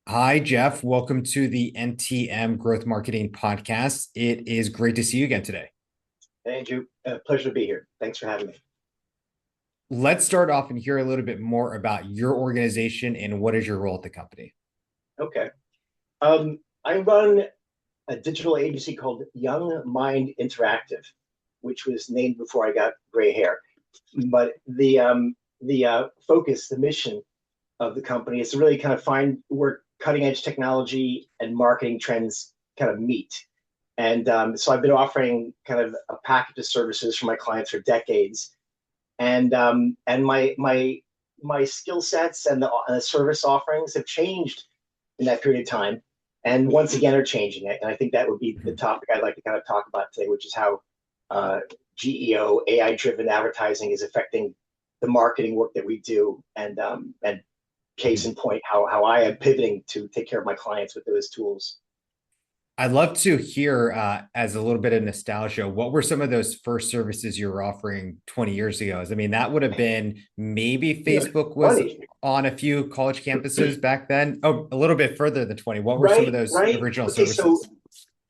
Hi, Jeff. Welcome to the NTM Growth Marketing Podcast. It is great to see you again today. Andrew, pleasure to be here. Thanks for having me. Let's start off and hear a little bit more about your organization and what is your role at the company. Okay. I run a digital agency called Young Mind Interactive, which was named before I got gray hair. But the focus, the mission of the company is to really kind of find where cutting edge technology and marketing trends kind of meet. And so I've been offering kind of a package of services for my clients for decades. And my skill sets and the service offerings have changed in that period of time, and once again are changing it. And I think that would be the topic I'd like to kind of talk about today, which is how uh, GEO, AI-driven advertising, is affecting the marketing work that we do, and case in point, how I am pivoting to take care of my clients with those tools. I'd love to hear, as a little bit of nostalgia, what were some of those first services you were offering 20 years ago? I mean, that would have been maybe You know, Facebook was funny, on a few college campuses back then. Oh, a little bit further than 20. What were some of right? those Right. original Okay, so services?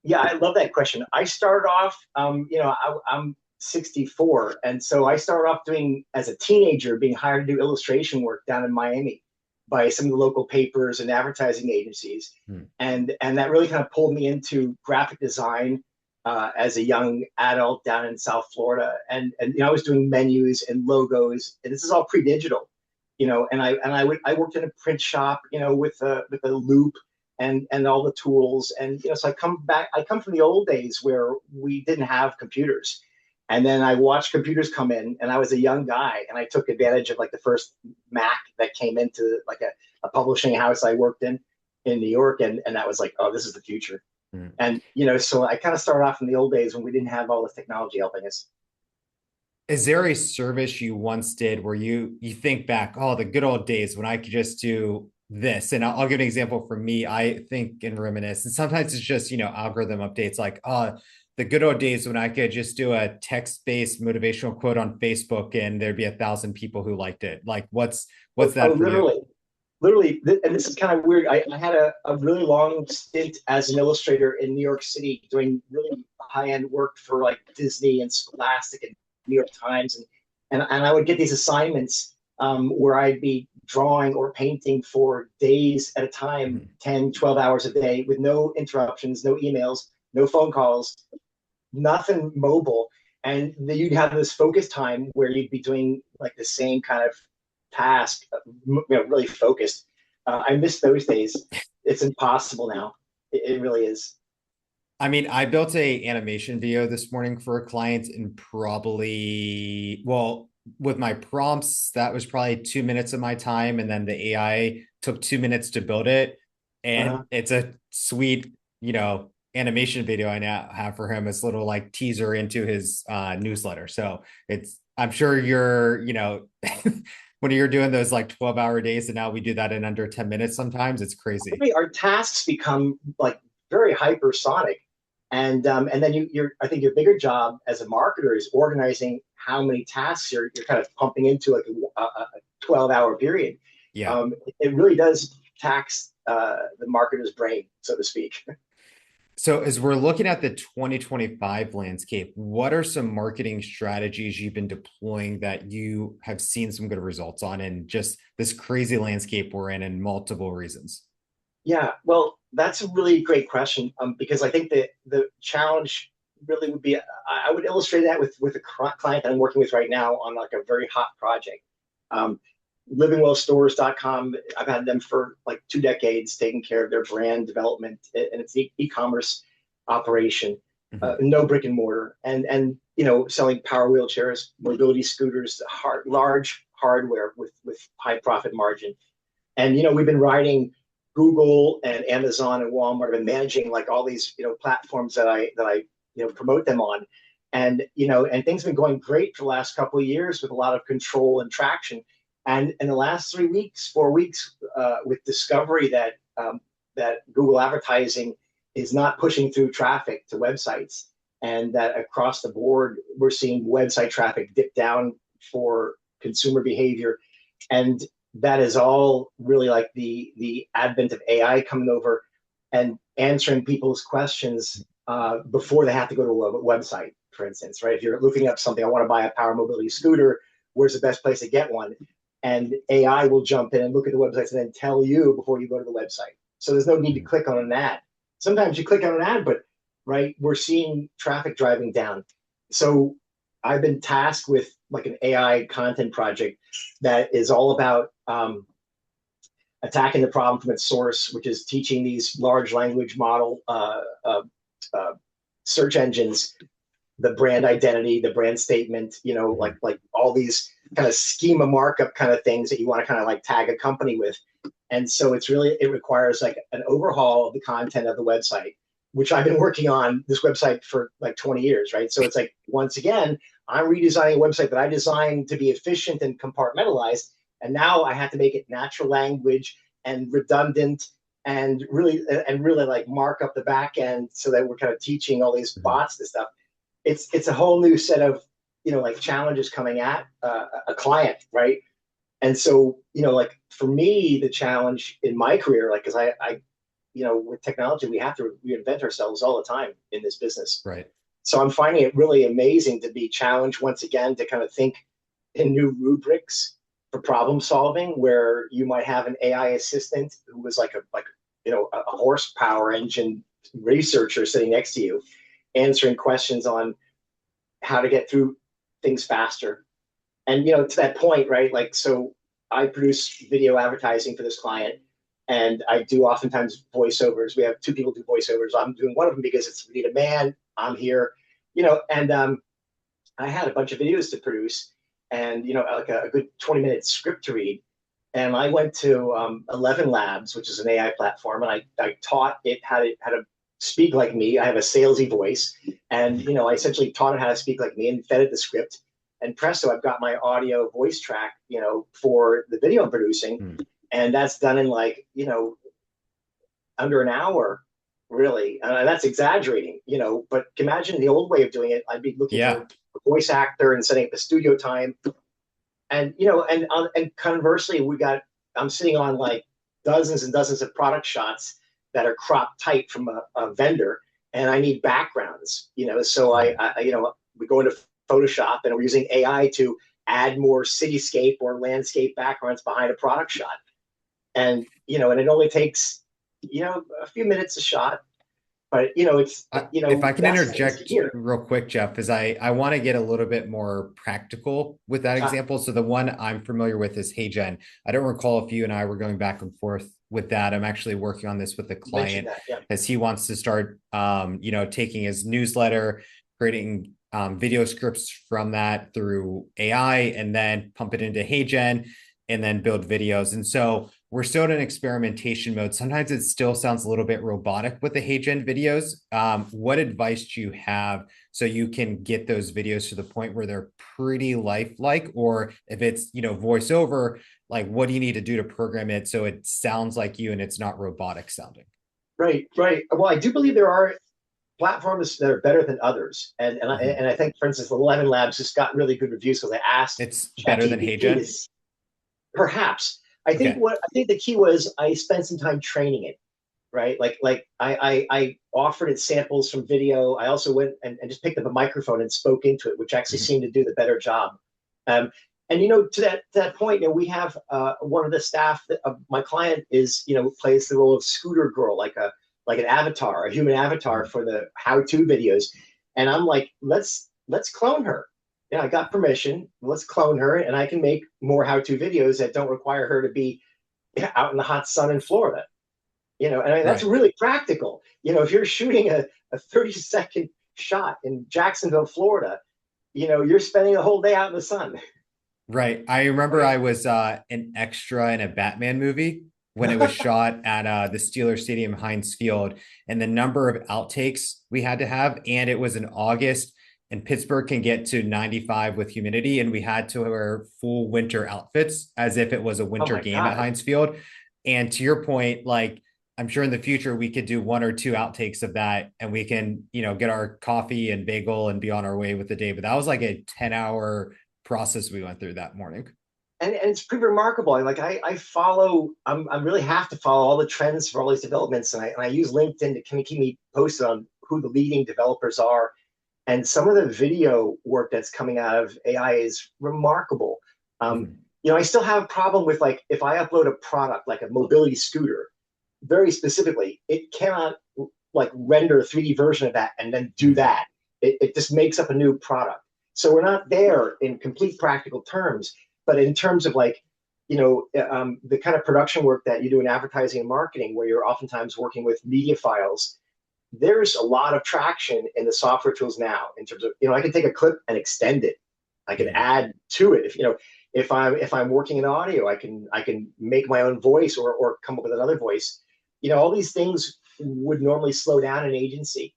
yeah, I love that question. I started off, I'm 64. And so I started off doing, as a teenager, being hired to do illustration work down in Miami by some of the local papers and advertising agencies. Hmm. And that really kind of pulled me into graphic design as a young adult down in South Florida. And I was doing menus and logos, and this is all pre-digital, and I worked in a print shop, with a loop and all the tools. And so I come from the old days where we didn't have computers. And then I watched computers come in, and I was a young guy, and I took advantage of like the first Mac that came into like a publishing house I worked in New York. And that was like, oh, this is the future. Hmm. And so I kind of started off in the old days when we didn't have all this technology helping us. Is there a service you once did where you think back, oh, the good old days when I could just do this? And I'll give an example for me. I think and reminisce, and sometimes it's just algorithm updates, like the good old days when I could just do a text-based motivational quote on Facebook and there'd be 1,000 people who liked it. Like what's Oh, that for you? literally, and this is kind of weird. I had a really long stint as an illustrator in New York City doing really high end work for like Disney and Scholastic and New York Times. And I would get these assignments where I'd be drawing or painting for days at a time, Mhm. 10, 12 hours a day, with no interruptions, no emails, no phone calls, nothing mobile. And then you'd have this focus time where you'd be doing like the same kind of task, really focused. I miss those days. It's impossible now. It really is. I mean, I built a animation video this morning for a client and probably, well, with my prompts, that was probably 2 minutes of my time. And then the AI took 2 minutes to build it. Uh-huh. And it's a sweet, animation video I now have for him as little like teaser into his newsletter. So I'm sure when you're doing those like 12-hour days and now we do that in under 10 minutes sometimes, it's crazy. Our tasks become like very hypersonic. And then I think your bigger job as a marketer is organizing how many tasks you're kind of pumping into like a 12-hour period. Yeah. It really does tax the marketer's brain, so to speak. So, as we're looking at the 2025 landscape, what are some marketing strategies you've been deploying that you have seen some good results on in just this crazy landscape we're in and multiple reasons? Yeah, well, that's a really great question, because I think that the challenge really would be, I would illustrate that with a client that I'm working with right now on like a very hot project. Um, livingwellstores.com, I've had them for like 2 decades, taking care of their brand development, and it's an e-commerce operation, Mhm. no brick and mortar, and selling power wheelchairs, mobility scooters, large hardware with high profit margin. And we've been riding Google and Amazon and Walmart. Have been managing like all these platforms that I promote them on, and things have been going great for the last couple of years with a lot of control and traction. And in the last 3 weeks, 4 weeks, with discovery that Google advertising is not pushing through traffic to websites, and that across the board we're seeing website traffic dip down for consumer behavior. And that is all really like the advent of AI coming over and answering people's questions before they have to go to a website, for instance, right? If you're looking up something, I want to buy a power mobility scooter, where's the best place to get one? And AI will jump in and look at the websites and then tell you before you go to the website. So there's no need to click on an ad. Sometimes you click on an ad, but right, we're seeing traffic driving down. So I've been tasked with like an AI content project that is all about attacking the problem from its source, which is teaching these large language model search engines the brand identity, the brand statement, like all these kind of schema markup kind of things that you want to kind of like tag a company with. And so it requires like an overhaul of the content of the website, which I've been working on this website for like 20 years, right? So it's like, once again, I'm redesigning a website that I designed to be efficient and compartmentalized. And now I have to make it natural language and redundant and really like mark up the back end so that we're kind of teaching all these bots and stuff. It's a whole new set of, like challenges coming at a client, right? And so, like for me, the challenge in my career, like, cause I with technology, we have to reinvent ourselves all the time in this business. Right. So I'm finding it really amazing to be challenged once again to kind of think in new rubrics for problem solving, where you might have an AI assistant who was like a horsepower engine researcher sitting next to you, answering questions on how to get through things faster. And to that point, right? Like, so I produce video advertising for this client, and I do oftentimes voiceovers. We have two people do voiceovers. I'm doing one of them because it's we need a man. I'm here, and I had a bunch of videos to produce, and like a good 20-minute script to read. And I went to 11 Labs, which is an AI platform, and I taught it how to speak like me. I have a salesy voice, and I essentially taught it how to speak like me and fed it the script. And presto, I've got my audio voice track, for the video I'm producing, and that's done in like under an hour, really. And that's exaggerating, But imagine the old way of doing it. I'd be looking for a voice actor and setting up the studio time, and and conversely, I'm sitting on like dozens and dozens of product shots that are cropped tight from a vendor, and I need backgrounds, so we go into Photoshop and we're using AI to add more cityscape or landscape backgrounds behind a product shot. And, and it only takes, a few minutes a shot, but it's, if I can interject real quick, Jeff, is I want to get a little bit more practical with that example. So the one I'm familiar with is HeyGen. I don't recall if you and I were going back and forth with that. I'm actually working on this with the client as he wants to start, taking his newsletter, creating video scripts from that through AI, and then pump it into HeyGen and then build videos. And so we're still in an experimentation mode. Sometimes it still sounds a little bit robotic with the HeyGen videos. What advice do you have so you can get those videos to the point where they're pretty lifelike? Or if it's, voiceover, like what do you need to do to program it so it sounds like you and it's not robotic sounding? Right. Well, I do believe there are platforms that are better than others. And I think, for instance, the 11 Labs just got really good reviews because they asked. It's better than HeyGen? Perhaps. I think the key was I spent some time training it, right? Like I offered it samples from video. I also went and just picked up a microphone and spoke into it, which actually seemed to do the better job. And to that point, we have one of the staff of my client is plays the role of scooter girl, like an avatar, a human avatar for the how-to videos. And I'm like, let's clone her. I got permission. Let's clone her, and I can make more how-to videos that don't require her to be out in the hot sun in Florida. And that's really practical. If you're shooting a 30-second shot in Jacksonville, Florida, you're spending a whole day out in the sun. Right. I remember I was an extra in a Batman movie when it was shot at the Steelers Stadium, Heinz Field, and the number of outtakes we had to have. And it was in August, and Pittsburgh can get to 95 with humidity. And we had to wear full winter outfits as if it was a winter game at Heinz Field. And to your point, like, I'm sure in the future we could do 1 or 2 outtakes of that, and we can, get our coffee and bagel and be on our way with the day. But that was like a 10-hour process we went through that morning. and it's pretty remarkable. I follow. I'm really have to follow all the trends for all these developments, and I use LinkedIn to kind of keep me posted on who the leading developers are. And some of the video work that's coming out of AI is remarkable. Um, Mhm. I still have a problem with like if I upload a product like a mobility scooter, very specifically, it cannot like render a 3D version of that and then do Mhm. that. It just makes up a new product. So we're not there in complete practical terms, but in terms of like, the kind of production work that you do in advertising and marketing, where you're oftentimes working with media files, there's a lot of traction in the software tools now in terms of, I can take a clip and extend it. I can Mhm. add to it. If I'm working in audio, I can make my own voice or come up with another voice. All these things would normally slow down an agency,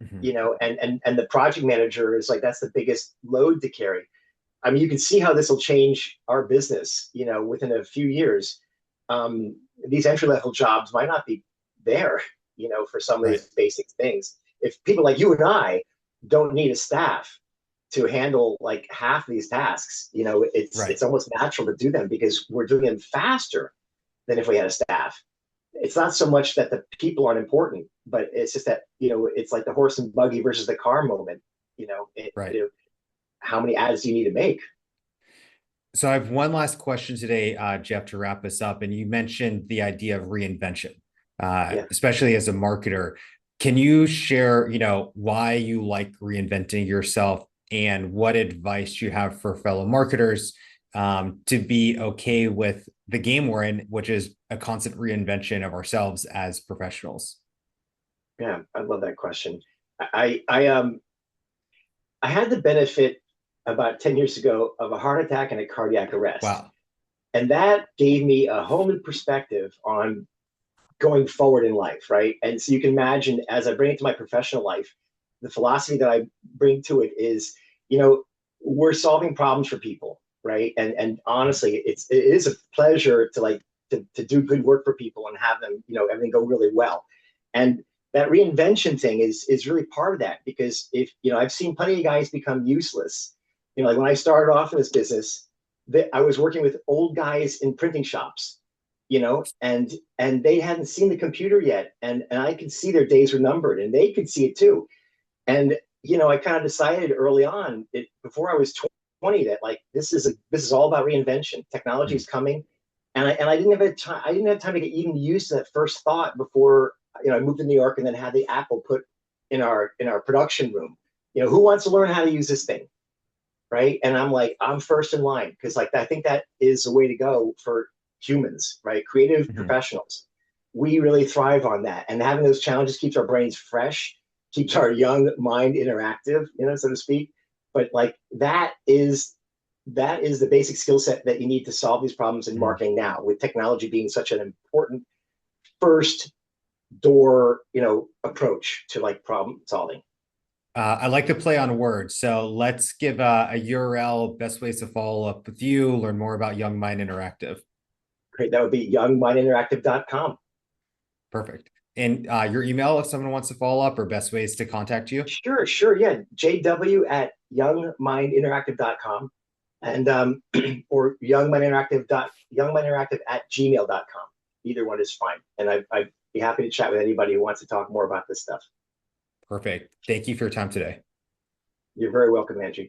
Mhm. and the project manager is like, that's the biggest load to carry. I mean, you can see how this will change our business, within a few years. These entry level jobs might not be there, for some of Right. these basic things. If people like you and I don't need a staff to handle like half these tasks, it's Right. it's almost natural to do them because we're doing them faster than if we had a staff. It's not so much that the people aren't important, but it's just that, it's like the horse and buggy versus the car moment. You know, it, Right. it, how many ads do you need to make? So I have one last question today, Jeff, to wrap us up. And you mentioned the idea of reinvention, Yeah. especially as a marketer. Can you share, why you like reinventing yourself and what advice you have for fellow marketers to be okay with the game we're in, which is a constant reinvention of ourselves as professionals? Yeah, I love that question. I had the benefit about 10 years ago of a heart attack and a cardiac arrest. Wow. And that gave me a whole new perspective on going forward in life, right? And so you can imagine as I bring it to my professional life, the philosophy that I bring to it is, we're solving problems for people, right? And honestly, it is a pleasure to like to do good work for people and have them, everything go really well. And that reinvention thing is really part of that because if I've seen plenty of guys become useless. Like when I started off in this business, I was working with old guys in printing shops, and they hadn't seen the computer yet, and I could see their days were numbered, and they could see it too. And I kind of decided early on, before I was 20, that like this is all about reinvention. Technology is coming, and I didn't have time. I didn't have time to get even used to that first thought before I moved to New York and then had the Apple put in our production room. Who wants to learn how to use this thing, right? And I'm like, I'm first in line because like I think that is the way to go for humans, right? Creative Mhm. professionals. We really thrive on that, and having those challenges keeps our brains fresh, keeps our young mind interactive, so to speak. But like that is the basic skill set that you need to solve these problems in Mhm. marketing now, with technology being such an important first door, approach to like problem solving. I like to play on words. So let's give a URL, best ways to follow up with you, learn more about Young Mind Interactive. Great. That would be youngmindinteractive.com. Perfect. And your email if someone wants to follow up or best ways to contact you. Sure, sure. Yeah. JW at youngmindinteractive.com and or youngmindinteractive at gmail.com. Either one is fine. And I'd be happy to chat with anybody who wants to talk more about this stuff. Perfect. Thank you for your time today. You're very welcome, Andrew.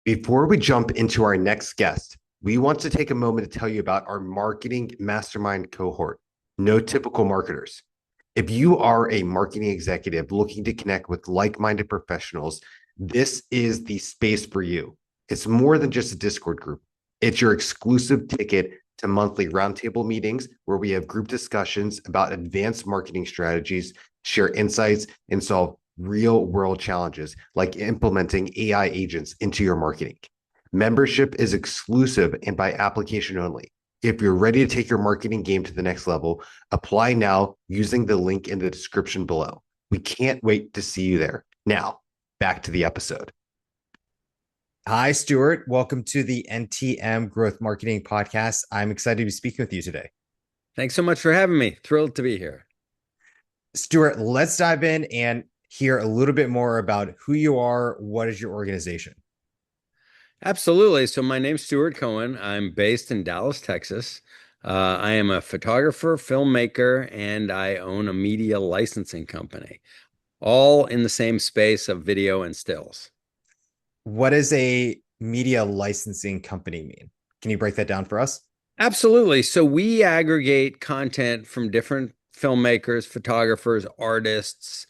Before we jump into our next guest, we want to take a moment to tell you about our marketing mastermind cohort, No Typical Marketers. If you are a marketing executive looking to connect with like-minded professionals, this is the space for you. It's more than just a Discord group. It's your exclusive ticket to monthly roundtable meetings where we have group discussions about advanced marketing strategies, share insights, and solve real world challenges like implementing AI agents into your marketing. Membership is exclusive and by application only. If you're ready to take your marketing game to the next level, apply now using the link in the description below. We can't wait to see you there. Now, back to the episode. Hi, Stuart. Welcome to the NTM Growth Marketing Podcast. I'm excited to be speaking with you today. Thanks so much for having me. Thrilled to be here. Stuart, let's dive in and hear a little bit more about who you are. What is your organization? Absolutely. So my name's Stewart Cohen. I'm based in Dallas, Texas. I am a photographer, filmmaker, and I own a media licensing company, all in the same space of video and stills. What does a media licensing company mean? Can you break that down for us? Absolutely. So we aggregate content from different filmmakers, photographers, artists,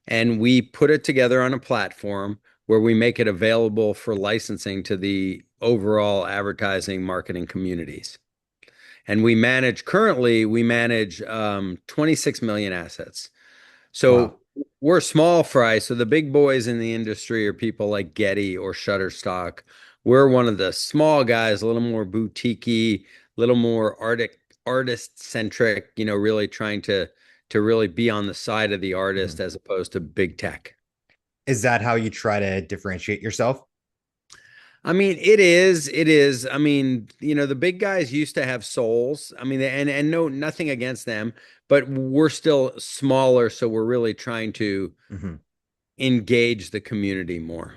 and we put it together on a platform where we make it available for licensing to the overall advertising marketing communities. And currently, we manage 26 million assets. Wow. So we're small fry. So the big boys in the industry are people like Getty or Shutterstock. We're one of the small guys, a little more boutique-y, a little more artist centric, really trying to really be on the side of the artist Mhm. as opposed to big tech. Is that how you try to differentiate yourself? I mean, it is. It is. I mean, the big guys used to have souls. I mean, and no, nothing against them, but we're still smaller, so we're really trying to Mhm. engage the community more.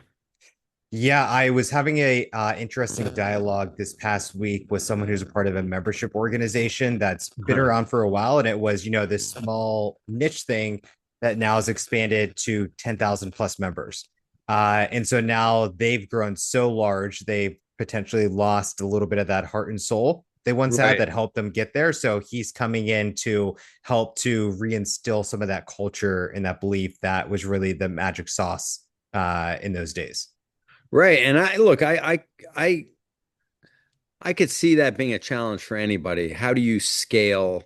Yeah, I was having a interesting dialogue this past week with someone who's a part of a membership organization that's been Huh. around for a while, and it was, this small niche thing that now has expanded to 10,000 plus members. And so now they've grown so large, they've potentially lost a little bit of that heart and soul they once had Right. that helped them get there. So he's coming in to help to reinstill some of that culture and that belief that was really the magic sauce in those days. Right. And I look, I could see that being a challenge for anybody. How do you scale Mhm.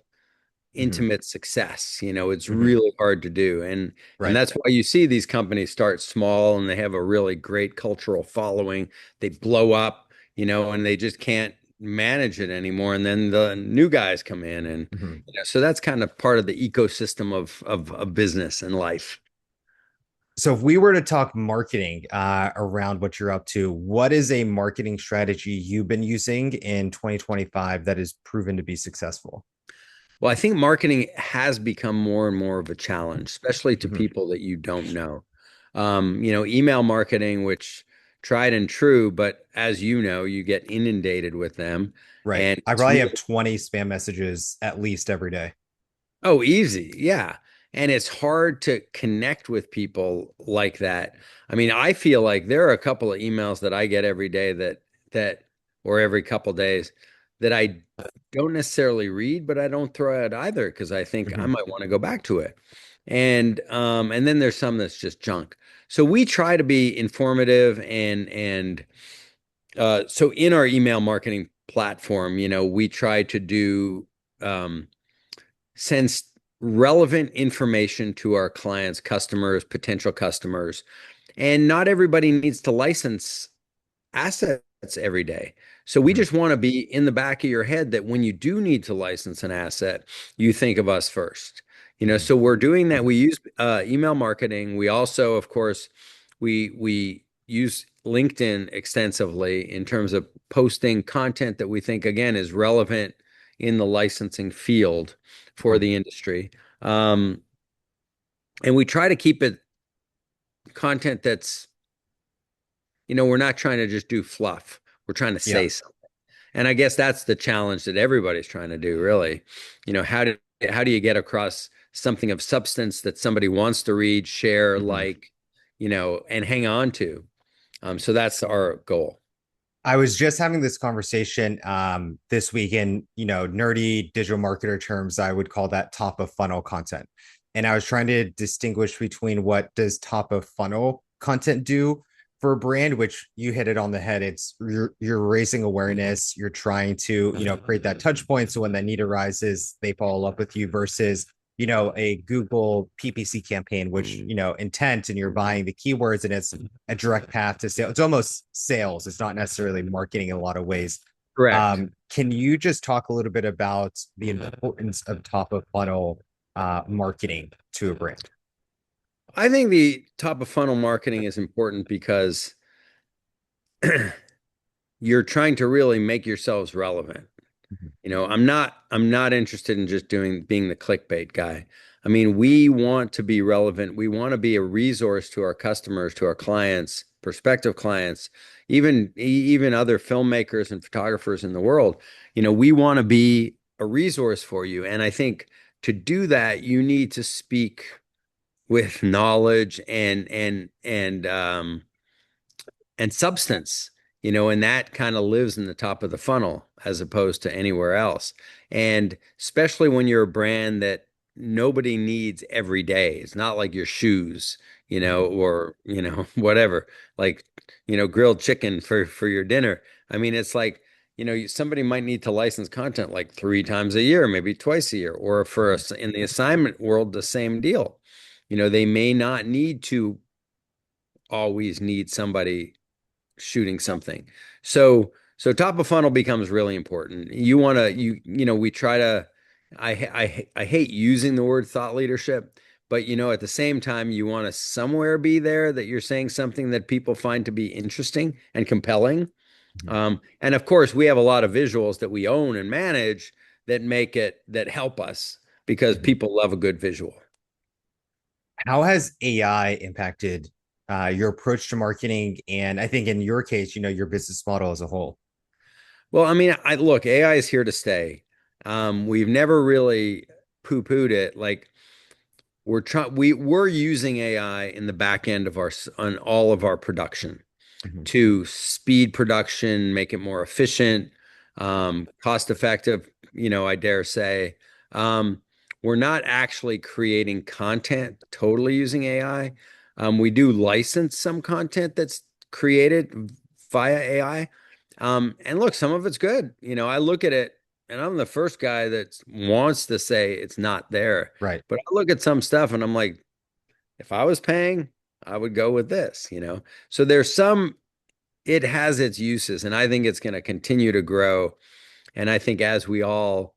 intimate success? It's Mhm. really hard to do. And Right. that's why you see these companies start small and they have a really great cultural following. They blow up, and they just can't manage it anymore. And then the new guys come in and Mhm. so that's kind of part of the ecosystem of business and life. So if we were to talk marketing around what you're up to, what is a marketing strategy you've been using in 2025 that has proven to be successful? Well, I think marketing has become more and more of a challenge, especially to Mhm. people that you don't know. Email marketing, which tried and true, but as you know, you get inundated with them. Right. And I it's probably really, have 20 spam messages at least every day. oh, easy. Yeah. And it's hard to connect with people like that. I mean, I feel like there are a couple of emails that I get every day that, or every couple days that I don't necessarily read, but I don't throw out either because I think I Mhm. might want to go back to it. And then there's some that's just junk. So we try to be informative and so in our email marketing platform, we try to do um, send relevant information to our clients, customers, potential customers. And not everybody needs to license assets every day. So we Mhm. just want to be in the back of your head that when you do need to license an asset, you think of us first. Mhm. So we're doing that. We use email marketing. We also, of course, we use LinkedIn extensively in terms of posting content that we think again is relevant in the licensing field for Mhm. the industry. Um, and we try to keep it content that's, we're not trying to just do fluff. We're trying to Yeah. say something. And I guess that's the challenge that everybody's trying to do, really. How do you get across something of substance that somebody wants to read, share, Mhm. like, and hang on to? So that's our goal. I was just having this conversation this week in, nerdy digital marketer terms, I would call that top of funnel content. And I was trying to distinguish between what does top of funnel content do for a brand, which you hit it on the head. It's you're raising awareness, you're trying to, create that touch point. So when that need arises, they follow up with you versus a Google PPC campaign, which, intent and you're buying the keywords and it's a direct path to sale. It's almost sales. It's not necessarily marketing in a lot of ways. Correct. Can you just talk a little bit about the importance of top of funnel marketing to a brand? I think the top of funnel marketing is important because you're trying to really make yourselves relevant. I'm not interested in just being the clickbait guy. We want to be relevant. We want to be a resource to our customers, to our clients, prospective clients, even other filmmakers and photographers in the world, we want to be a resource for you. And I think to do that, you need to speak with knowledge and substance, and that kind of lives in the top of the funnel as opposed to anywhere else. And especially when you're a brand that nobody needs every day. It's not like your shoes, or, whatever, like, grilled chicken for your dinner. I mean, it's like, somebody might need to license content like 3 times a year, maybe twice a year, or for us in the assignment world, the same deal. They may not need to always need somebody shooting something. So top of funnel becomes really important. You want to, we try to, I hate using the word thought leadership, but at the same time, you want to somewhere be there that you're saying something that people find to be interesting and compelling. And of course, we have a lot of visuals that we own and manage that help us because people love a good visual. How has AI impacted your approach to marketing? And I think in your case, your business model as a whole. Well, I mean, look, AI is here to stay. We've never really poo-pooed it. Like we're using AI in the back end of on all of our production to speed production, make it more efficient, cost effective, I dare say. We're not actually creating content totally using AI. We do license some content that's created via AI. And look, some of it's good. I look at it and I'm the first guy that wants to say it's not there. Right. But I look at some stuff and I'm like, if I was paying, I would go with this, So it has its uses and I think it's going to continue to grow. And I think as we all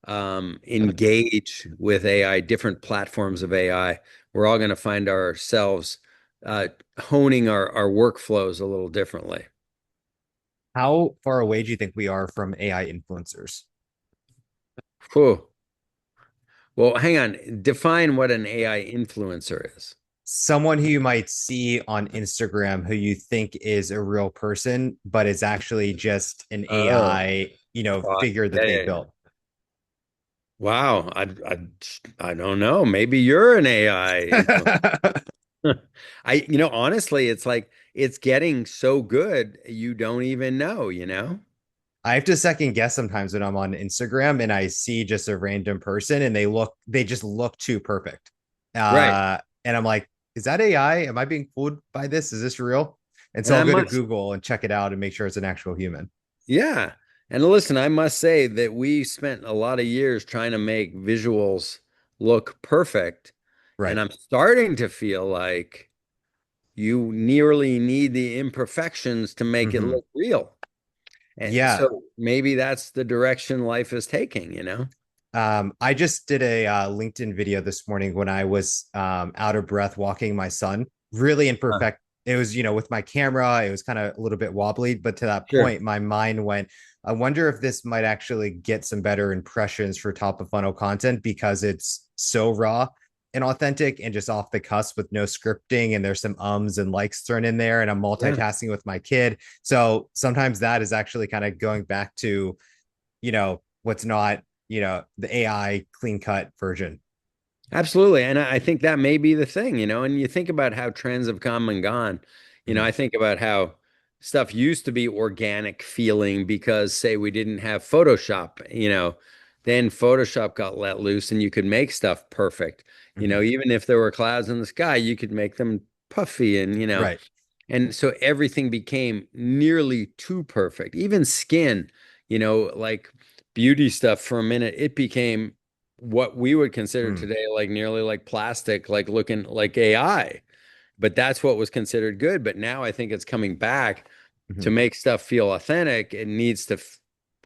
engage with AI, different platforms of AI, we're all going to find ourselves honing our workflows a little differently. How far away do you think we are from AI influencers? Whew. Well, hang on. Define what an AI influencer is. Someone who you might see on Instagram who you think is a real person, but is actually just an AI, figure that they built. Wow. I don't know. Maybe you're an AI. Honestly, it's like it's getting so good you don't even know, I have to second guess sometimes when I'm on Instagram and I see just a random person and they just look too perfect. Right. And I'm like, is that AI? Am I being fooled by this? Is this real? And so And I'll go to Google and check it out and make sure it's an actual human. Yeah. And listen, I must say that we spent a lot of years trying to make visuals look perfect. Right. And I'm starting to feel like you nearly need the imperfections to make it look real. And yeah. So maybe that's the direction life is taking, I just did a LinkedIn video this morning when I was out of breath walking my son, really imperfect. It was, with my camera, it was kind of a little bit wobbly, but to that point, my mind went, I wonder if this might actually get some better impressions for top of funnel content because it's so raw and authentic and just off the cusp with no scripting. And there's some ums and likes thrown in there. And I'm multitasking with my kid. So sometimes that is actually kind of going back to, what's not, the AI clean cut version. Absolutely. And I think that may be the thing, and you think about how trends have come and gone. I think about how stuff used to be organic feeling because, say, we didn't have Photoshop, then Photoshop got let loose and you could make stuff perfect. Even if there were clouds in the sky, you could make them puffy and, Right. And so everything became nearly too perfect. Even skin, like beauty stuff for a minute, it became what we would consider today like nearly like plastic, like looking like AI. But that's what was considered good. But now I think it's coming back to make stuff feel authentic. It needs to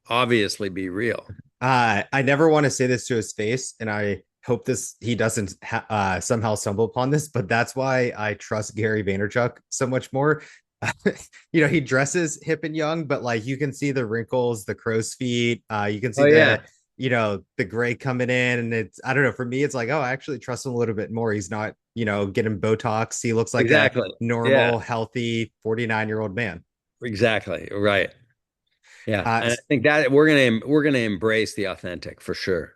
obviously be real. I never want to say this to his face, and I hope he doesn't somehow stumble upon this, but that's why I trust Gary Vaynerchuk so much more. He dresses hip and young, but like you can see the wrinkles, the crow's feet. You can see the gray coming in, and it's, I don't know, for me, it's like, oh, I actually trust him a little bit more. He's not, getting Botox. He looks like a Exactly. Yeah, normal, healthy 49-year-old man. exactly. Right. Yeah. Uh, And I think that we're gonna embrace the authentic for sure.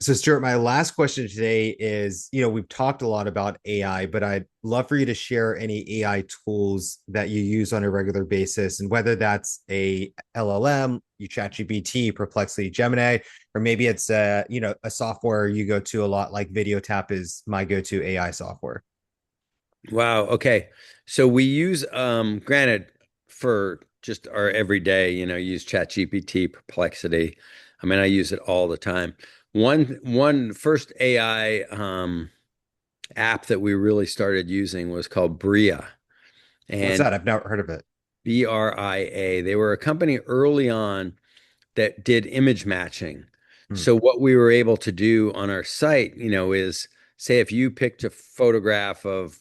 so Stuart, my last question today is, we've talked a lot about AI, but I'd love for you to share any AI tools that you use on a regular basis, and whether that's a LLM, you ChatGPT, Perplexity, Gemini, or maybe it's a software you go to a lot, like VideoTap is my go-to AI software. Wow. Okay. So we use granted for just our everyday, use ChatGPT, Perplexity. I mean, I use it all the time. One first AI app that we really started using was called Bria. What's And that? I've never heard of it. BRIA. They were a company early on that did image matching. Hmm. So what we were able to do on our site, is say if you picked a photograph of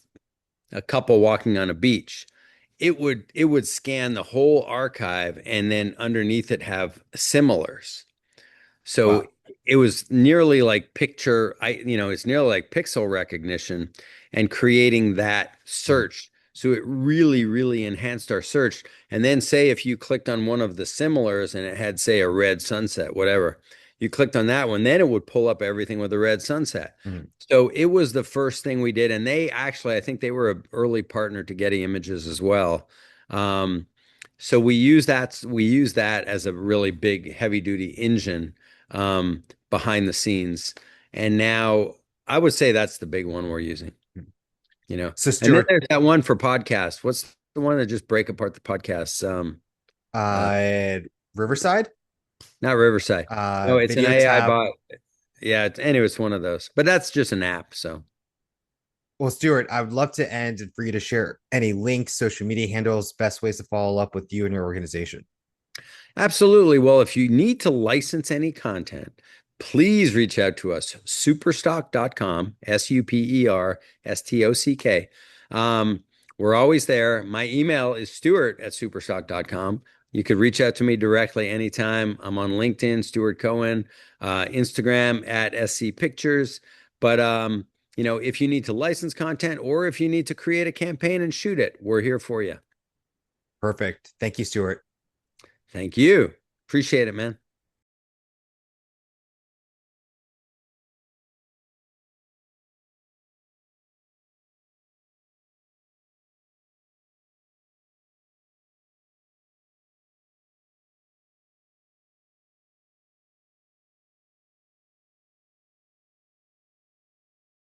a couple walking on a beach, it would scan the whole archive and then underneath it have similars. So Wow. it was nearly like it's nearly like pixel recognition and creating that Hmm. search. So it really, really enhanced our search. And then say if you clicked on one of the similars and it had, say, a red sunset, whatever, you clicked on that one, then it would pull up everything with a red sunset. Hmm. So it was the first thing we did. And they actually, I think they were an early partner to Getty Images as well. Um, so we use that as a really big heavy duty engine behind the scenes. And now I would say that's the big one we're using, So And then Stuart, there's that one for podcasts. What's the one that just break apart the podcasts? Uh, uh, Riverside, Not Riverside. No, it's an Video AI Tab. bot. Yeah, anyway, it's one of those, but that's just an app. So Well, Stuart, I would love to end and for you to share any links, social media handles, best ways to follow up with you and your organization. absolutely. Well, if you need to license any content, please reach out to us, superstock.com, SuperStock. We're always there. My email is Stewart@superstock.com. You could reach out to me directly anytime. I'm on LinkedIn, Stewart Cohen, Instagram at SC Pictures. But if you need to license content or if you need to create a campaign and shoot it, we're here for you. Perfect. Thank you, Stuart. Thank you. Appreciate it, man.